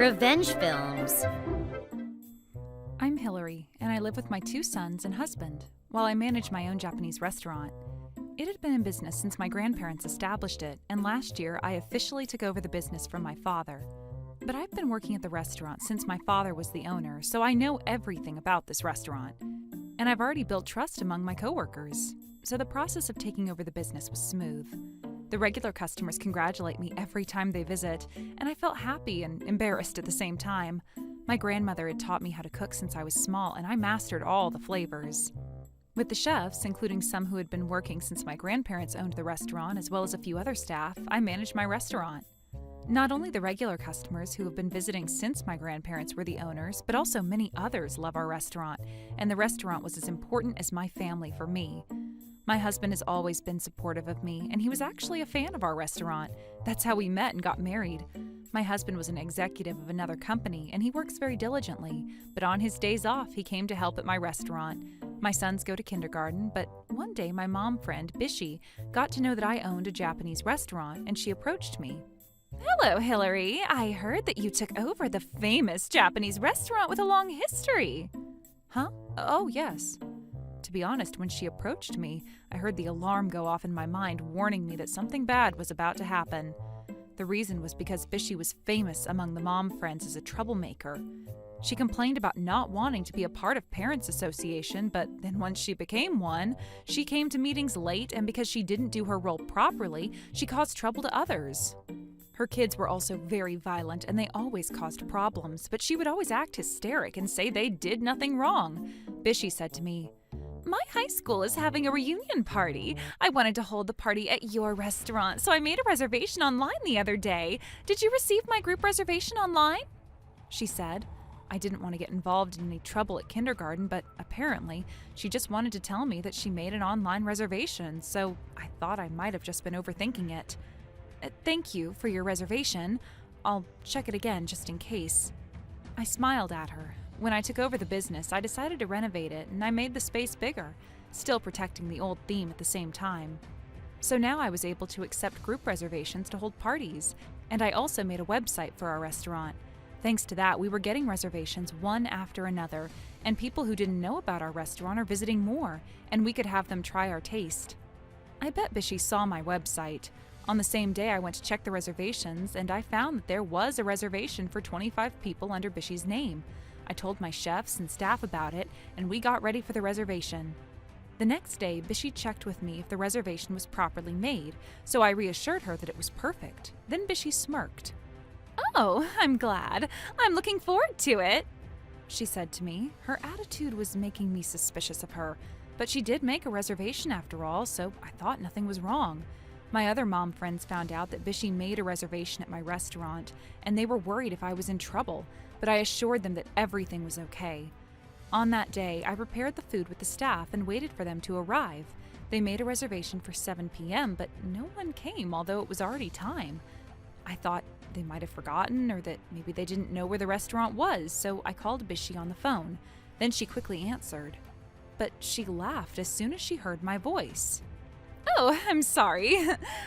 Revenge films. I'm Hillary, and I live with my 2 sons and husband, while I manage my own Japanese restaurant. It had been in business since my grandparents established it, and last year I officially took over the business from my father. But I've been working at the restaurant since my father was the owner, so I know everything about this restaurant. And I've already built trust among my coworkers, so the process of taking over the business was smooth. The regular customers congratulate me every time they visit, and I felt happy and embarrassed at the same time. My grandmother had taught me how to cook since I was small, and I mastered all the flavors. With the chefs, including some who had been working since my grandparents owned the restaurant, as well as a few other staff, I managed my restaurant. Not only the regular customers who have been visiting since my grandparents were the owners, but also many others love our restaurant, and the restaurant was as important as my family for me. My husband has always been supportive of me, and he was actually a fan of our restaurant. That's how we met and got married. My husband was an executive of another company, and he works very diligently, but on his days off, he came to help at my restaurant. My sons go to kindergarten, but one day my mom friend, Bishi, got to know that I owned a Japanese restaurant, and she approached me. "Hello, Hillary. I heard that you took over the famous Japanese restaurant with a long history." "Huh? Oh, yes." To be honest, when she approached me, I heard the alarm go off in my mind, warning me that something bad was about to happen. The reason was because Bishi was famous among the mom friends as a troublemaker. She complained about not wanting to be a part of Parents Association, but then once she became one, she came to meetings late, and because she didn't do her role properly, she caused trouble to others. Her kids were also very violent, and they always caused problems, but she would always act hysteric and say they did nothing wrong. Bishi said to me, "My high school is having a reunion party. I wanted to hold the party at your restaurant, so I made a reservation online the other day. Did you receive my group reservation online?" She said. I didn't want to get involved in any trouble at kindergarten, but apparently she just wanted to tell me that she made an online reservation, so I thought I might have just been overthinking it. "Thank you for your reservation. I'll check it again just in case." I smiled at her. When I took over the business, I decided to renovate it, and I made the space bigger, still protecting the old theme at the same time. So now I was able to accept group reservations to hold parties, and I also made a website for our restaurant. Thanks to that, we were getting reservations one after another, and people who didn't know about our restaurant are visiting more, and we could have them try our taste. I bet Bishi saw my website. On the same day, I went to check the reservations, and I found that there was a reservation for 25 people under Bishi's name. I told my chefs and staff about it, and we got ready for the reservation. The next day, Bishi checked with me if the reservation was properly made, so I reassured her that it was perfect. Then Bishi smirked. "Oh, I'm glad. I'm looking forward to it," she said to me. Her attitude was making me suspicious of her, but she did make a reservation after all, so I thought nothing was wrong. My other mom friends found out that Bishi made a reservation at my restaurant, and they were worried if I was in trouble, but I assured them that everything was okay. On that day, I prepared the food with the staff and waited for them to arrive. They made a reservation for 7 p.m., but no one came, although it was already time. I thought they might have forgotten, or that maybe they didn't know where the restaurant was, so I called Bishi on the phone. Then she quickly answered. But she laughed as soon as she heard my voice. "Oh, I'm sorry.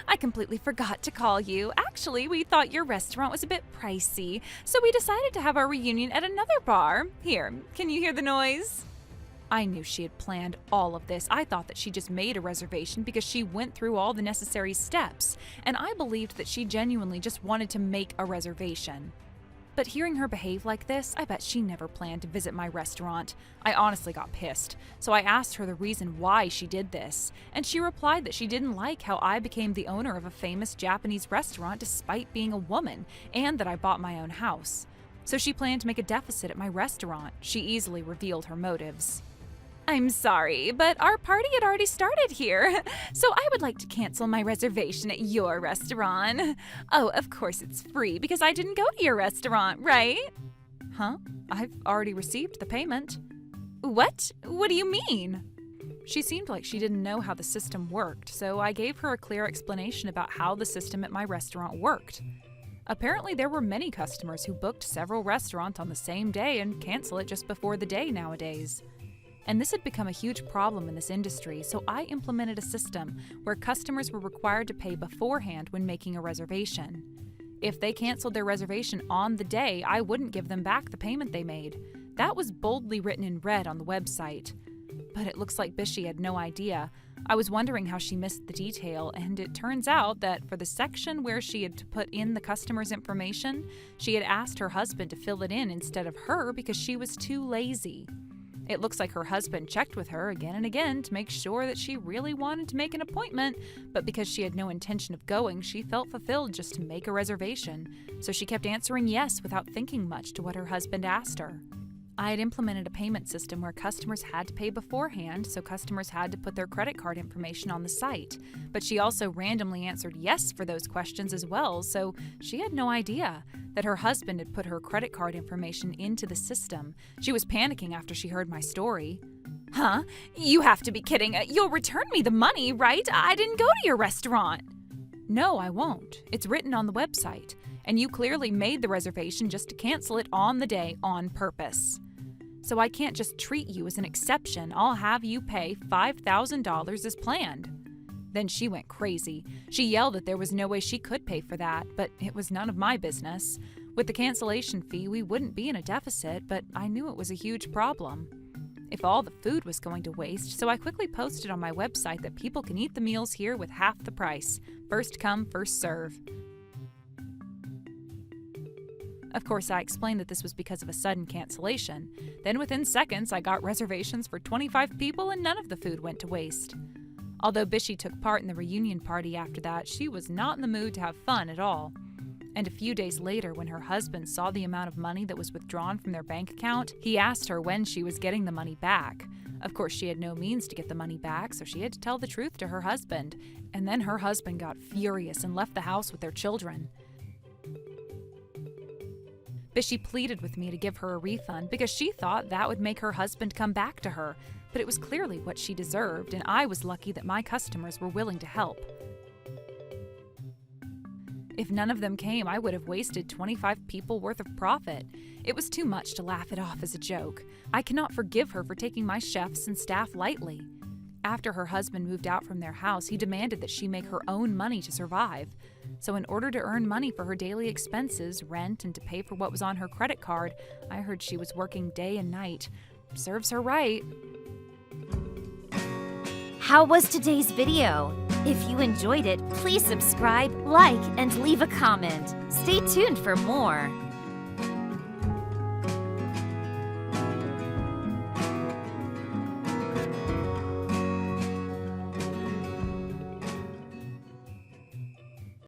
I completely forgot to call you. Actually, we thought your restaurant was a bit pricey, so we decided to have our reunion at another bar. Here, can you hear the noise?" I knew she had planned all of this. I thought that she just made a reservation because she went through all the necessary steps, and I believed that she genuinely just wanted to make a reservation. But hearing her behave like this, I bet she never planned to visit my restaurant. I honestly got pissed, so I asked her the reason why she did this, and she replied that she didn't like how I became the owner of a famous Japanese restaurant despite being a woman, and that I bought my own house. So she planned to make a deficit at my restaurant. She easily revealed her motives. "I'm sorry, but our party had already started here, so I would like to cancel my reservation at your restaurant. Oh, of course it's free because I didn't go to your restaurant, right?" "Huh? I've already received the payment." "What? What do you mean?" She seemed like she didn't know how the system worked, so I gave her a clear explanation about how the system at my restaurant worked. Apparently, there were many customers who booked several restaurants on the same day and cancel it just before the day nowadays. And this had become a huge problem in this industry, so I implemented a system where customers were required to pay beforehand when making a reservation. If they canceled their reservation on the day, I wouldn't give them back the payment they made. That was boldly written in red on the website. But it looks like Bishy had no idea. I was wondering how she missed the detail, and it turns out that for the section where she had to put in the customer's information, she had asked her husband to fill it in instead of her because she was too lazy. It looks like her husband checked with her again and again to make sure that she really wanted to make an appointment, but because she had no intention of going, she felt fulfilled just to make a reservation, so she kept answering yes without thinking much to what her husband asked her. I had implemented a payment system where customers had to pay beforehand, so customers had to put their credit card information on the site. But she also randomly answered yes for those questions as well, so she had no idea that her husband had put her credit card information into the system. She was panicking after she heard my story. Huh? You have to be kidding. You'll return me the money, right? I didn't go to your restaurant. No, I won't. It's written on the website, and you clearly made the reservation just to cancel it on the day on purpose. So I can't just treat you as an exception. I'll have you pay $5,000 as planned. Then she went crazy. She yelled that there was no way she could pay for that, but it was none of my business. With the cancellation fee, we wouldn't be in a deficit, but I knew it was a huge problem. If all the food was going to waste, so I quickly posted on my website that people can eat the meals here with half the price. First come, first serve. Of course, I explained that this was because of a sudden cancellation. Then within seconds, I got reservations for 25 people and none of the food went to waste. Although Bishy took part in the reunion party after that, she was not in the mood to have fun at all. And a few days later, when her husband saw the amount of money that was withdrawn from their bank account, he asked her when she was getting the money back. Of course, she had no means to get the money back, so she had to tell the truth to her husband. And then her husband got furious and left the house with their children. Bishy pleaded with me to give her a refund because she thought that would make her husband come back to her, but it was clearly what she deserved, and I was lucky that my customers were willing to help. If none of them came, I would have wasted 25 people worth of profit. It was too much to laugh it off as a joke. I cannot forgive her for taking my chefs and staff lightly. After her husband moved out from their house, he demanded that she make her own money to survive. So in order to earn money for her daily expenses, rent, and to pay for what was on her credit card, I heard she was working day and night. Serves her right. How was today's video? If you enjoyed it, please subscribe, like, and leave a comment. Stay tuned for more.